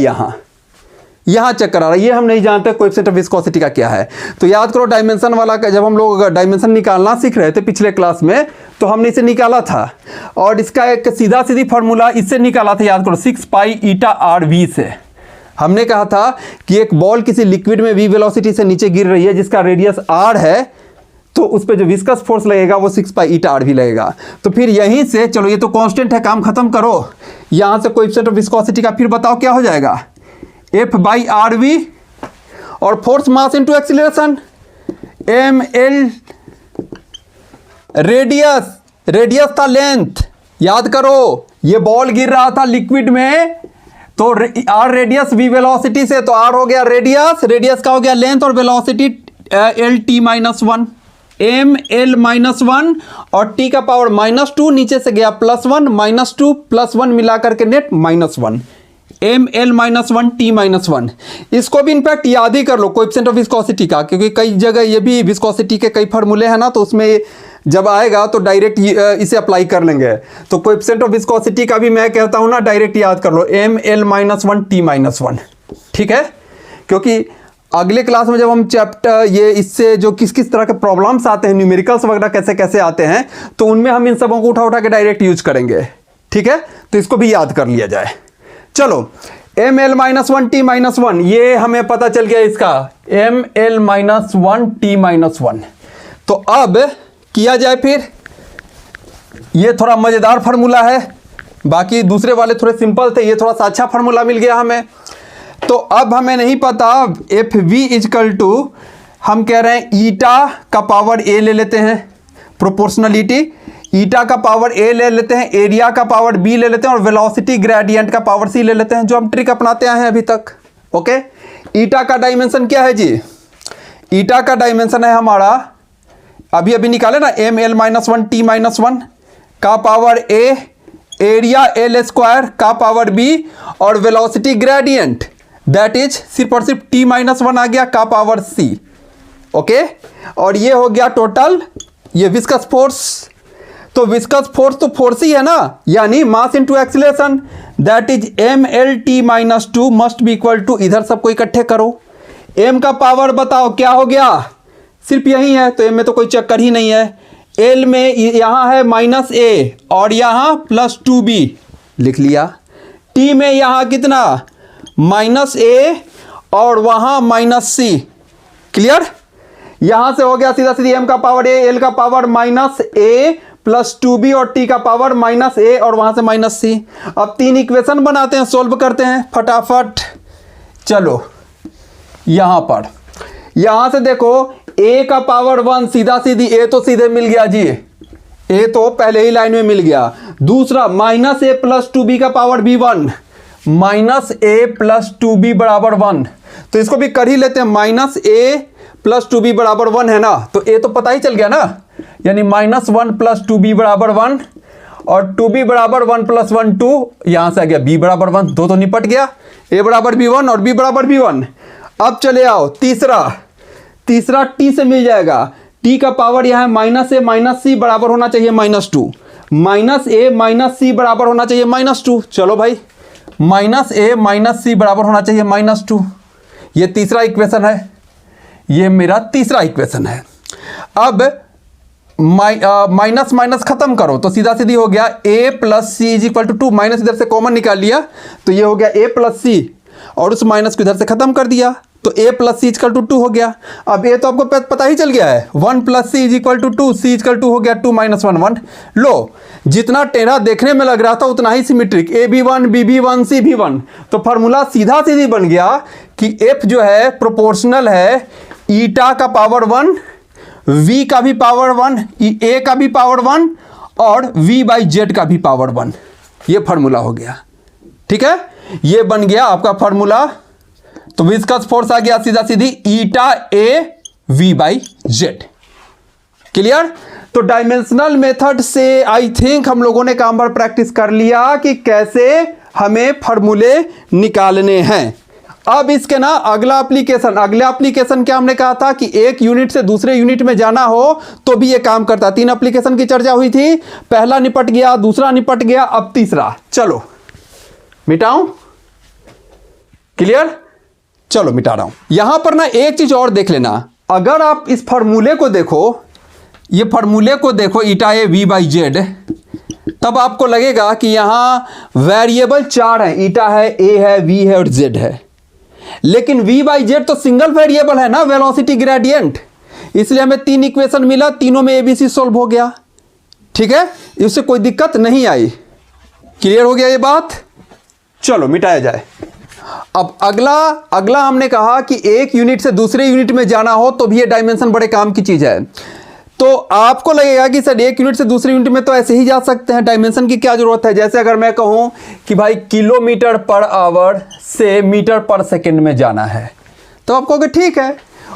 यहां चक्कर आ रहा है, ये हम नहीं जानते कोएफिशिएंट ऑफ विस्कोसिटी का क्या है। तो याद करो डायमेंशन वाला का, जब हम लोग डायमेंशन निकालना सीख रहे थे पिछले क्लास में, तो हमने इसे निकाला था, और इसका एक सीधा सीधी फार्मूला इससे निकाला था, याद करो 6 पाई ईटा RV से। हमने कहा था कि एक बॉल किसी लिक्विड में v वेलोसिटी से नीचे गिर रही है जिसका रेडियस r है, तो उस पर जो विस्कस फोर्स लगेगा वो 6 पाई ईटा RV लगेगा। तो फिर यहीं से चलो, ये तो कांस्टेंट है, काम खत्म करो, यहां से कोएफिशिएंट ऑफ विस्कोसिटी का फिर बताओ क्या हो जाएगा, F बाई RV, और फोर्स मास इनटू एक्सीलरेशन ml, रेडियस था लेंथ, याद करो ये बॉल गिर रहा था लिक्विड में, तो r रेडियस v वेलोसिटी से, तो r हो गया रेडियस का हो गया लेंथ, और velocity LT minus 1, ml minus 1 और t का पावर माइनस 2, नीचे से गया +1 -2 +1 मिला करके net -1, ml minus 1 t minus 1। इसको भी इनफैक्ट याद ही कर लो कोएफिशिएंट ऑफ विस्कोसिटी का, क्योंकि कई जगह ये भी विस्कोसिटी के कई फार्मूले हैं ना, तो उसमें जब आएगा तो डायरेक्ट इसे अप्लाई कर लेंगे। तो कोएफिशिएंट ऑफ विस्कोसिटी का भी मैं कहता हूं ना डायरेक्ट याद कर लो, ml माइनस 1 t माइनस 1, ठीक है। क्योंकि अगले क्लास में जब हम चैप्टर ये इससे जो किस किस तरह के प्रॉब्लम्स आते हैं, न्यूमेरिकल्स वगैरह कैसे कैसे आते हैं, तो उनमें हम इन सबों को उठा के डायरेक्ट यूज करेंगे, ठीक है। तो इसको भी याद कर लिया जाए। चलो ml-1 t-1, ये हमें पता चल गया इसका ml-1 t-1। तो अब किया जाए फिर, ये थोड़ा मज़ेदार फार्मूला है, बाकी दूसरे वाले थोड़े सिंपल थे, ये थोड़ा सा अच्छा फार्मूला मिल गया हमें। तो अब हमें नहीं पता एफ वी इजकल टू, हम कह रहे हैं ईटा का पावर ए ले लेते हैं, प्रोपोर्शनलिटी, ईटा का पावर ए ले लेते हैं, एरिया का पावर बी ले लेते हैं, और वेलोसिटी ग्रेडियंट का पावर सी ले लेते हैं, जो हम ट्रिक अपनाते आए हैं अभी तक। ओके, ईटा का डायमेंशन क्या है जी? ईटा का डायमेंशन है हमारा, अभी अभी निकाले ना, ml-1 t-1 का पावर ए, एरिया एल स्क्वायर का पावर बी, और वेलोसिटी ग्रेडियंट दैट इज सिर्फ और सिर्फ t-1 आ गया का पावर सी। ओके, और ये हो गया टोटल ये विस्कस फोर्स। तो विस्कस फोर्स तो फोर्स ही है ना, यानी mass into acceleration that is mlt-2 must be equal to, इधर सबको इकट्ठे करो, m का पावर बताओ क्या हो गया, सिर्फ यही है, तो m में तो कोई चक्कर ही नहीं है। l में यहाँ है -a और यहाँ +2b लिख लिया। t में यहाँ कितना -a और वहाँ -c, क्लियर। यहाँ से हो गया सीधा सीधी m का पावर a, l का पावर -a +2b और t का पावर -a और वहाँ से -c। अब 3 इक्वेशन बनाते हैं, सोल्व करते हैं फटाफट। चलो यहाँ से देखो, a का पावर 1 सीधा सीधी, a तो सीधे मिल गया जी, a तो पहले ही लाइन में मिल गया। दूसरा -a +2b का पावर b 1, -a +2b बराबर 1, तो इसको भी कर ही लेते हैं, -a +2b बराबर 1 है ना, तो a तो पता ही चल गया ना, यानी -1 +2b बराबर 1, और 2b बराबर 1 + 1 2, यहाँ से आ गया b बराबर 1, दो तो निपट गया, a बराबर b1 और b बराबर b1। अब चले आओ तीसरा t से मिल जाएगा, t का पावर यहाँ है -a - c बराबर होना चाहिए -2, -a - c बराबर होना चाहिए -2। चलो भाई, -a - c बराबर होना चाहिए -2, ये तीसरा इक्वेशन है, ये मेरा तीसरा इक्वेशन है। अब माइनस माइनस खत्म करो तो सीधा सीधी हो गया a + c = 2, माइनस इधर से कॉमन निकाल लिया तो ये हो गया a + c, और उस माइनस को इधर से खत्म कर दिया तो a + c = 2 हो गया। अब a तो आपको पता ही चल गया है, 1 + c = 2, c = 2 हो गया, 2 - 1 1। लो, जितना टेढ़ा देखने में लग रहा था उतना ही सिमेट्रिक, a भी 1, b भी 1, c भी 1, तो फार्मूला सीधा सीधी बन गया कि f जो है प्रोपोर्शनल है ईटा का पावर 1, v का भी पावर 1, a का भी पावर 1 और v/z का भी पावर 1। ये फार्मूला हो गया, ठीक है, ये बन गया आपका फार्मूला। तो विस्कस फोर्स आ गया सीधा सीधी ईटा a v/z। क्लियर। तो डायमेंशनल मेथड से आई थिंक हम लोगों ने काम पर प्रैक्टिस कर लिया कि कैसे हमें फार्मूले निकालने हैं। अब इसके ना अगला एप्लीकेशन क्या हमने कहा था कि एक यूनिट से दूसरे यूनिट में जाना हो तो भी ये काम करता है। 3 एप्लीकेशन की चर्चा हुई थी, पहला निपट गया, दूसरा निपट गया, अब तीसरा। चलो मिटाऊं, क्लियर, चलो मिटा रहा हूं। यहां पर ना एक चीज और देख लेना, अगर आप इस फार्मूले को देखो, ये फार्मूले को देखो ईटा ए v/z, तब आपको लगेगा कि यहां वेरिएबल 4 हैं, ईटा है, ए है, वी है और जेड है। लेकिन v/z तो सिंगल वेरिएबल है ना, वेलोसिटी ग्रेडियंट, इसलिए हमें 3 इक्वेशन मिला, तीनों में एबीसी सॉल्व हो गया। ठीक है, इससे कोई दिक्कत नहीं आई। क्लियर हो गया ये बात। चलो मिटाया जाए। अब अगला हमने कहा कि एक यूनिट से दूसरे यूनिट में जाना हो तो भी ये डायमेंशन बड़े काम की चीज है। तो आपको लगेगा कि सर एक यूनिट से दूसरे यूनिट में तो ऐसे ही जा सकते हैं, डायमेंशन की क्या जरूरत है। जैसे अगर मैं कहूं कि भाई किलोमीटर पर आवर से मीटर पर सेकंड में जाना है, तो आप कहोगे ठीक है,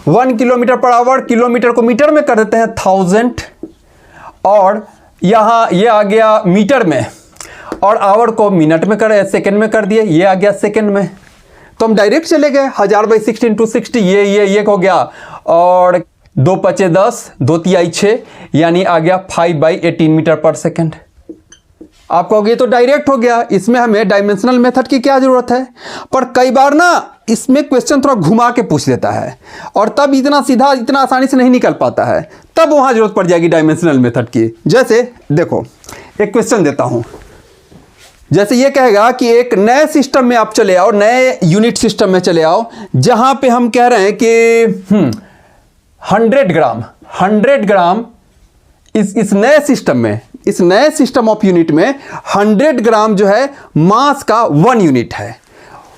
1 किलोमीटर पर आवर, किलोमीटर को मीटर में कर देते हैं 1000, और यहां ये आ गया मीटर में, और आवर को मिनट में कर, सेकंड में कर दिए, ये आ गया सेकंड में। तो हम डायरेक्ट चले गए 1000/16 × 60, ये हो गया, और 2 × 5 = 10, 2 × 3 = 6, यानी आ गया 5/18 मीटर पर सेकंड। आप कहोगे तो डायरेक्ट हो गया, इसमें हमें डायमेंशनल मेथड की क्या जरूरत है। पर कई बार ना इसमें क्वेश्चन थोड़ा घुमा के पूछ लेता है, और तब इतना सीधा, इतना आसानी से नहीं निकल पाता है, तब वहां जरूरत पड़ जाएगी डायमेंशनल मेथड की। जैसे देखो, एक क्वेश्चन देता हूं, जैसे ये कहेगा कि एक नए सिस्टम में आप चले आओ, नए यूनिट सिस्टम में चले आओ, जहां पे हम कह रहे हैं कि 100 ग्राम इस नए सिस्टम में, इस नए सिस्टम ऑफ यूनिट में 100 ग्राम जो है मास का 1 यूनिट है।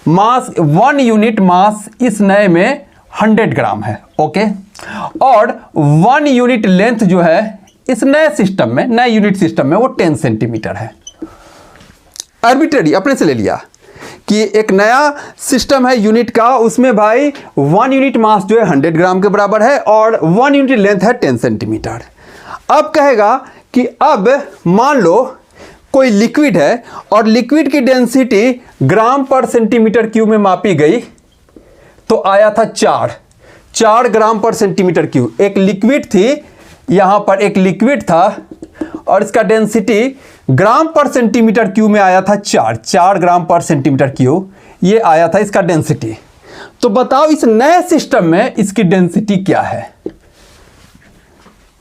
मास 1 यूनिट मास इस नए में 100 ग्राम है। ओके, और 1 यूनिट लेंथ जो है इस नए सिस्टम में, नए यूनिट सिस्टम में वो 10 सेंटीमीटर है। आर्बिट्रेरी अपने से ले लिया कि एक नया सिस्टम है यूनिट का, उसमें भाई 1 यूनिट मास जो है 100 ग्राम के बराबर है और 1 यूनिट लेंथ है 10 सेंटीमीटर। अब कहेगा कि अब मान लो कोई लिक्विड है और लिक्विड की डेंसिटी ग्राम पर सेंटीमीटर क्यूब में मापी गई तो आया था 4 ग्राम पर सेंटीमीटर क्यूब। एक लिक्विड थी, यहां पर एक लिक्विड था और इसका डेंसिटी ग्राम पर सेंटीमीटर क्यूब में आया था 4 ग्राम पर सेंटीमीटर क्यूब, ये आया था इसका डेंसिटी। तो बताओ इस नए सिस्टम में इसकी डेंसिटी क्या है,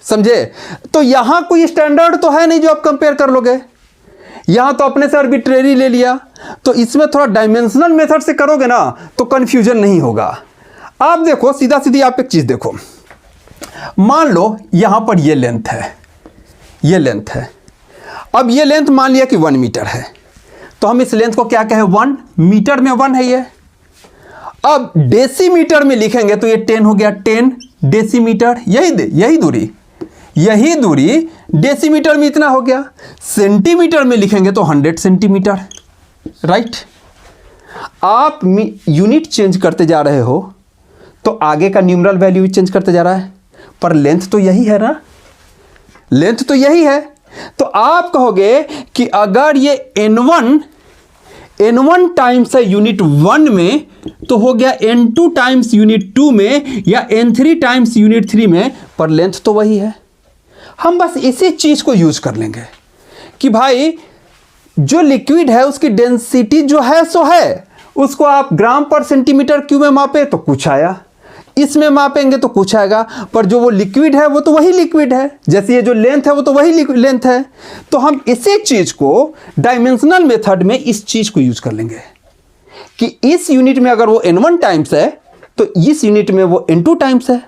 समझे? तो यहां कोई स्टैंडर्ड तो है नहीं जो आप कंपेयर कर लोगे, यहां तो अपने से आर्बिट्रेरी ले लिया। तो इसमें थोड़ा डायमेंशनल मेथड से करोगे ना तो कंफ्यूजन नहीं होगा। आप देखो, सीधा सीधी आप एक चीज देखो, मान लो यहां पर ये लेंथ है, ये लेंथ है। अब ये लेंथ मान लिया कि 1 मीटर है, तो हम इस लेंथ को क्या कहें, 1 मीटर में 1 है ये। अब डेसीमीटर में लिखेंगे तो ये 10 हो गया, 10 डेसीमीटर, यही दूरी डेसीमीटर में इतना हो गया। सेंटीमीटर में लिखेंगे तो 100 सेंटीमीटर, राइट। आप यूनिट चेंज करते जा रहे हो तो आगे का न्यूमरल वैल्यू भी चेंज करते जा रहा है, पर लेंथ तो यही है ना, लेंथ तो यही है। तो आप कहोगे कि अगर ये n1 टाइम्स है यूनिट 1 में तो हो गया n2 टाइम्स यूनिट 2 में या n3 टाइम्स यूनिट 3 में, पर लेंथ तो वही है। हम बस इसी चीज को यूज कर लेंगे कि भाई जो लिक्विड है उसकी डेंसिटी जो है सो है, उसको आप ग्राम पर सेंटीमीटर क्यूब में मापे तो कुछ आया, इसमें मापेंगे तो कुछ आएगा, पर जो वो लिक्विड है वो तो वही लिक्विड है, जैसे ये जो लेंथ है वो तो वही लेंथ है। तो हम इसी चीज को डायमेंशनल मेथड में इस चीज को यूज कर लेंगे कि इस यूनिट में अगर वो n1 टाइम्स है तो इस यूनिट में वो n2 टाइम्स है,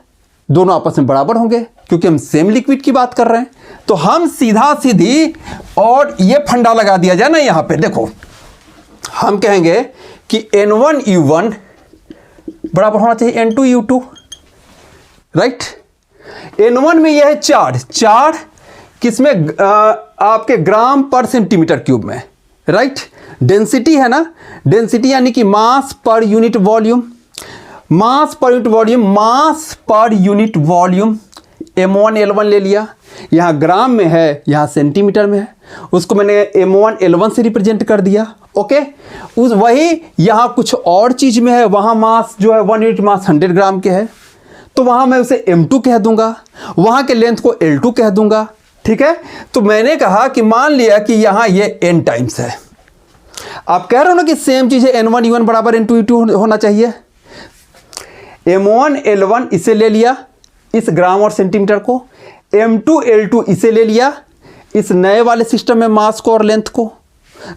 दोनों आपस में बराबर होंगे क्योंकि हम सेम लिक्विड की बात कर रहे हैं। तो हम सीधा सीधी और ये फंडा लगा दिया जाए ना, यहां पे देखो हम कहेंगे कि n1u1 बराबर होना चाहिए n2u2, राइट। n1 में यह है 4 किसमें, आपके ग्राम पर सेंटीमीटर क्यूब में, राइट। डेंसिटी है ना, डेंसिटी यानी कि मास पर यूनिट वॉल्यूम, मास पर यूनिट वॉल्यूम, मास per unit volume m1 L1 ले लिया, यहाँ ग्राम में है, यहाँ सेंटीमीटर में है, उसको मैंने m1 L1 से रिप्रेजेंट कर दिया। ओके, उस वही यहाँ कुछ और चीज में है, वहाँ मास जो है 1 यूनिट मास 100 ग्राम के है, तो वहाँ मैं उसे m2 कह दूंगा, वहाँ के लेंथ को L2 कह दूंगा, ठीक है। तो मैंने कहा कि मान लिया कि यहाँ ये n टाइम्स है, आप कह रहे हो ना कि सेम चीज है, n1 u1 बराबर n2 u2 होना चाहिए। m1 L1 इसे ले लिया, इस ग्राम और सेंटीमीटर को, m2 L2 इसे ले लिया, इस नए वाले सिस्टम में मास को और लेंथ को।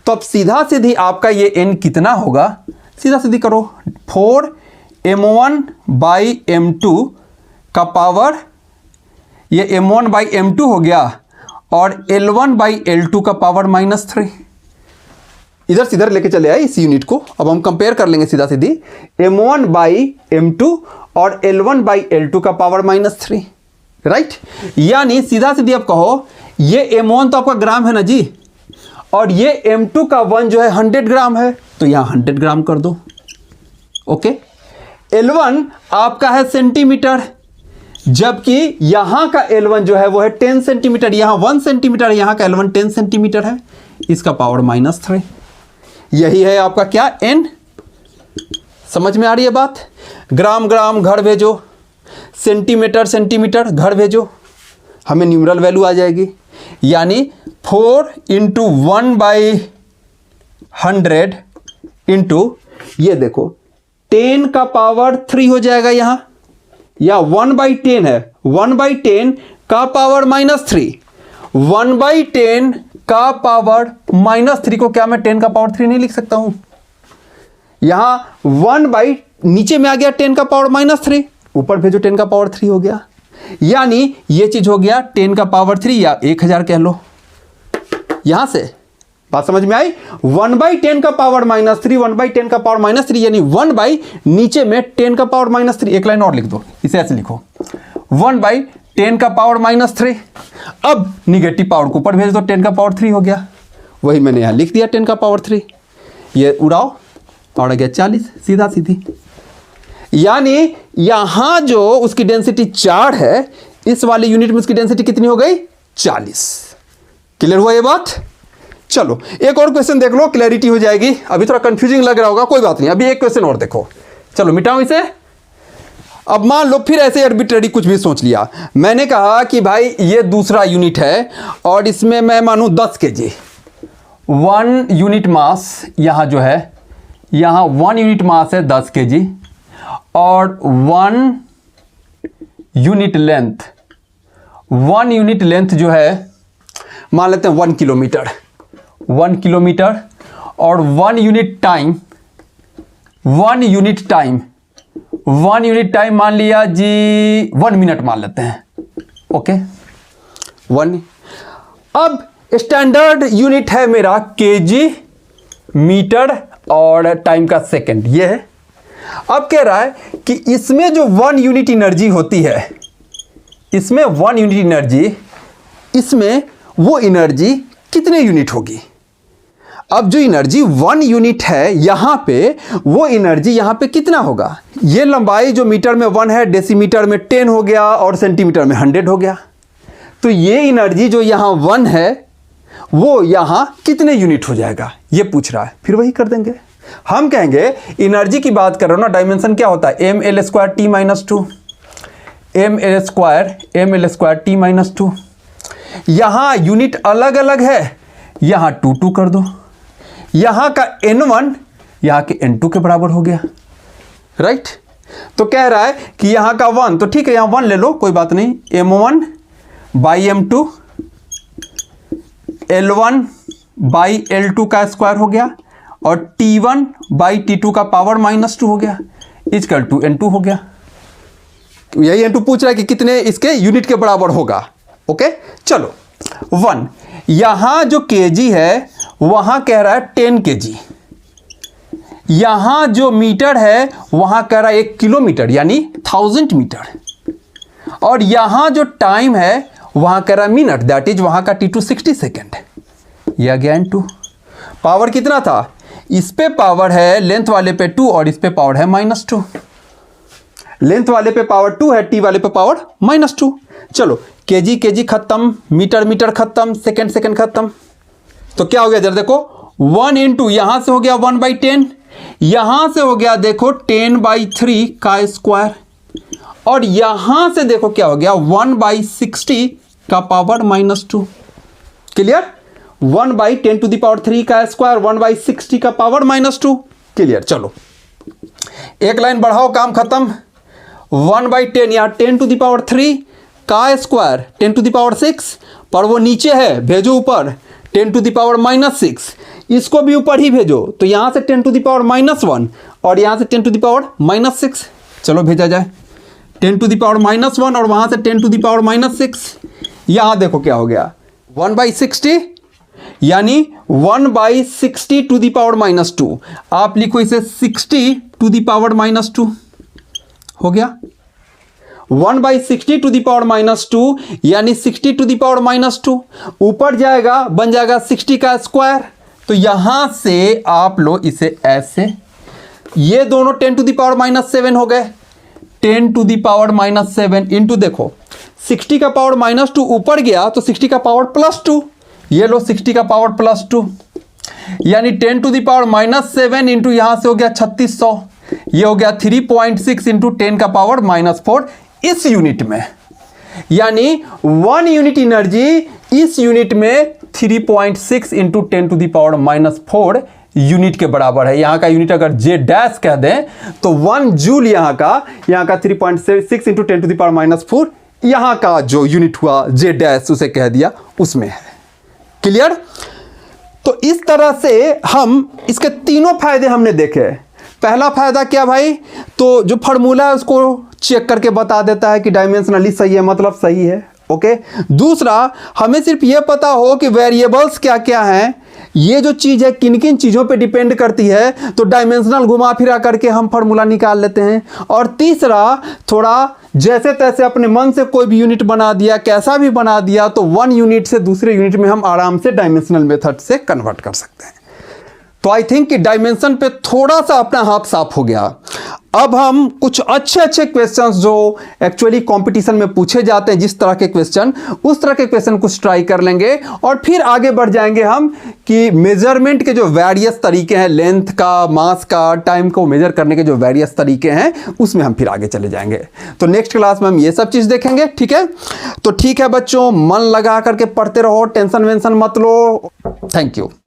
तो अब सीधा सीधी आपका ये n कितना होगा, सीधा सीधी करो, 4 m1 बाई m2 का पावर, ये m1 बाई m2 हो गया और L1 बाई L2 का पावर -3। इधर से इधर लेके चले आए इस यूनिट को। अब हम कंपेयर कर लेंगे सीधा सीधी, m1 बाई m2 और L1 बाई L2 का पावर -3, राइट। यानी सीधा सीधी आप कहो ये m1 तो आपका ग्राम है ना जी, और ये m2 का 1 जो है 100 ग्राम है, तो यहां 100 ग्राम कर दो। ओके, L1 आपका है सेंटीमीटर, जबकि यहां का L1 जो है वो है 10 सेंटीमीटर, यहां 1 सेंटीमीटर, यहां का L1 10 सेंटीमीटर है, इसका पावर -3। यही है आपका क्या, n। समझ में आ रही है बात? ग्राम ग्राम घर भेजो, सेंटीमीटर सेंटीमीटर घर भेजो, हमें न्यूमरल वैल्यू आ जाएगी। यानी 4 × 1/100 इंटू ये देखो 10 का पावर 3 हो जाएगा यहाँ, या 1/10 है, 1/10 का पावर -3, 1/10 का पावर -3 को क्या मैं 10 का पावर 3 नहीं लिख सकता हूं? यहां 1 बाई नीचे में आ गया 10 का पावर -3, ऊपर भेजो 10 का पावर 3 हो गया, यानी ये चीज हो गया 10 का पावर 3 या 1000 कह लो। यहां से बात समझ में आई? 1 बाई 10 का पावर -3, 1 बाई 10 का पावर -3 यानी 1 बाई नीचे में 10 का पावर -3। एक लाइन और लिख दो, इसे ऐसे लिखो 1 बाई 10 का पावर -3। अब निगेटिव पावर को ऊपर भेज दो, 10 का पावर 3 हो गया, वही मैंने यहां लिख दिया 10 का पावर 3। ये उड़ाओ और आ गया 40, सीधा सीधी। यानी यहां जो उसकी डेंसिटी 4 है, इस वाले यूनिट में उसकी डेंसिटी कितनी हो गई? 40। क्लियर हुआ ये बात? चलो एक और क्वेश्चन देख लो, क्लैरिटी हो जाएगी। अभी थोड़ा कंफ्यूजिंग लग रहा होगा, कोई बात नहीं, अभी एक क्वेश्चन और देखो। चलो मिटाओ इसे। अब मान लो फिर ऐसे आर्बिट्रेरी कुछ भी सोच लिया। मैंने कहा कि भाई ये दूसरा यूनिट है और इसमें मैं मानूं 10 kg, 1 यूनिट मास यहां जो है, यहां 1 यूनिट मास है 10 kg और 1 यूनिट लेंथ, 1 यूनिट लेंथ जो है मान लेते हैं 1 किलोमीटर, 1 किलोमीटर और 1 unit time, 1 unit time, 1 unit time मान लिया जी 1 मिनट मान लेते हैं। ओके 1। अब स्टैंडर्ड यूनिट है मेरा केजी, मीटर और टाइम का सेकंड, ये है। अब कह रहा है कि इसमें जो 1 यूनिट एनर्जी होती है, इसमें 1 यूनिट एनर्जी, इसमें वो एनर्जी कितने यूनिट होगी? अब जो एनर्जी 1 यूनिट है यहां पे, वो एनर्जी यहां पे कितना होगा? ये लंबाई जो मीटर में 1 है, डेसीमीटर में 10 हो गया और सेंटीमीटर में 100 हो गया। तो ये एनर्जी जो यहां 1 है वो यहां कितने यूनिट हो जाएगा, ये पूछ रहा है। फिर वही कर देंगे, हम कहेंगे एनर्जी की बात कर रहे हो ना, डायमेंशन क्या होता है? ml² t-2, ml² t-2। यहां यूनिट अलग अलग है, यहां 2 कर दो, यहां का n1 यहां के n2 के बराबर हो गया, राइट? तो कह रहा है कि यहां का 1, तो ठीक है यहां 1 ले लो, कोई बात नहीं, m1 by m2, l1 by l2 का स्क्वायर हो गया और t1 बाई t2 का पावर -2 हो गया, इक्वल टू n2 हो गया। यही n2 पूछ रहा है कि कितने इसके यूनिट के बराबर होगा। ओके चलो 1, यहां जो kg है वहां कह रहा है 10 kg, यहां जो मीटर है वहां कह रहा है 1 किलोमीटर यानी 1000 मीटर, और यहां जो टाइम है वहां कह रहा है मिनट, दैट इज वहां का t2 60 सेकेंड। यह गया n2। पावर कितना था? इस पे पावर है लेंथ वाले पे 2 और इस पे पावर है -2। लेंथ वाले पे पावर 2 है, टी वाले पे पावर -2। चलो केजी केजी खत्म, मीटर मीटर खत्म, सेकेंड सेकेंड खत्म। तो क्या हो गया जरा देखो, 1 इंटू यहां से हो गया 1/10, यहां से हो गया देखो 10/3 का स्क्वायर, और यहां से देखो क्या हो गया 1/60 का पावर -2। क्लियर? 1/10⁻³ का स्क्वायर, 1/60 का पावर -2। क्लियर? चलो एक लाइन बढ़ाओ, काम खत्म। 1/10 या 10⁻³ का स्क्वायर 10⁻6, पर वो नीचे है, भेजो ऊपर 10⁻⁻6, इसको भी ऊपर ही भेजो, तो यहां से 10⁻⁻1 और यहां से 10⁻⁻6। चलो भेजा जाए 10⁻⁻1 और वहां से 10⁻⁻6। यहां देखो क्या हो गया 1/60 यानी 1/60⁻²। आप लिखो इसे 60⁻² हो गया। 1/60⁻² यानी 60⁻², ऊपर जाएगा बन जाएगा 60 का स्क्वायर। तो यहां से आप लो इसे ऐसे, ये दोनों 10⁻⁻7 हो गए, 10⁻⁻7 इंटू देखो 60 का पावर -2 ऊपर गया तो 60 का पावर +2, ये लो 60 का पावर +2 यानी 10⁻⁻7 इंटू यहां से हो गया 3600, ये हो गया 3.6 इंटू 10 का पावर -4 इस यूनिट में। यानी 1 यूनिट एनर्जी इस यूनिट में 3.6 इंटू 10⁻⁻4 यूनिट के बराबर है। यहां का यूनिट अगर जे डैश कह दें तो 1 जूल यहां का 3.6 इंटू 10⁻⁻4 यहां का जो यूनिट हुआ जे डैश उसे कह दिया उसमें है। क्लियर? तो इस तरह से हम इसके तीनों फायदे हमने देखे। पहला फायदा क्या भाई, तो जो फार्मूला है उसको चेक करके बता देता है कि डायमेंशनली सही है, मतलब सही है। ओके। दूसरा, हमें सिर्फ ये पता हो कि वेरिएबल्स क्या क्या हैं, ये जो चीज़ है किन किन चीज़ों पे डिपेंड करती है, तो डायमेंशनल घुमा फिरा करके हम फार्मूला निकाल लेते हैं। और तीसरा, थोड़ा जैसे तैसे अपने मन से कोई भी यूनिट बना दिया, कैसा भी बना दिया, तो 1 यूनिट से दूसरे यूनिट में हम आराम से डायमेंशनल मेथड से कन्वर्ट कर सकते हैं। तो आई थिंक कि डायमेंशन पे थोड़ा सा अपना हाथ साफ हो गया। अब हम कुछ अच्छे क्वेश्चंस जो एक्चुअली कंपटीशन में पूछे जाते हैं, जिस तरह के क्वेश्चन, उस तरह के क्वेश्चन कुछ ट्राई कर लेंगे और फिर आगे बढ़ जाएंगे हम कि मेजरमेंट के जो वेरियस तरीके हैं, लेंथ का, मास का, टाइम को मेजर करने के जो वेरियस तरीके हैं, उसमें हम फिर आगे चले जाएंगे। तो नेक्स्ट क्लास में हम ये सब चीज़ देखेंगे। ठीक है? तो ठीक है बच्चों, मन लगा करके पढ़ते रहो, टेंशन वेंशन मत लो। Thank you.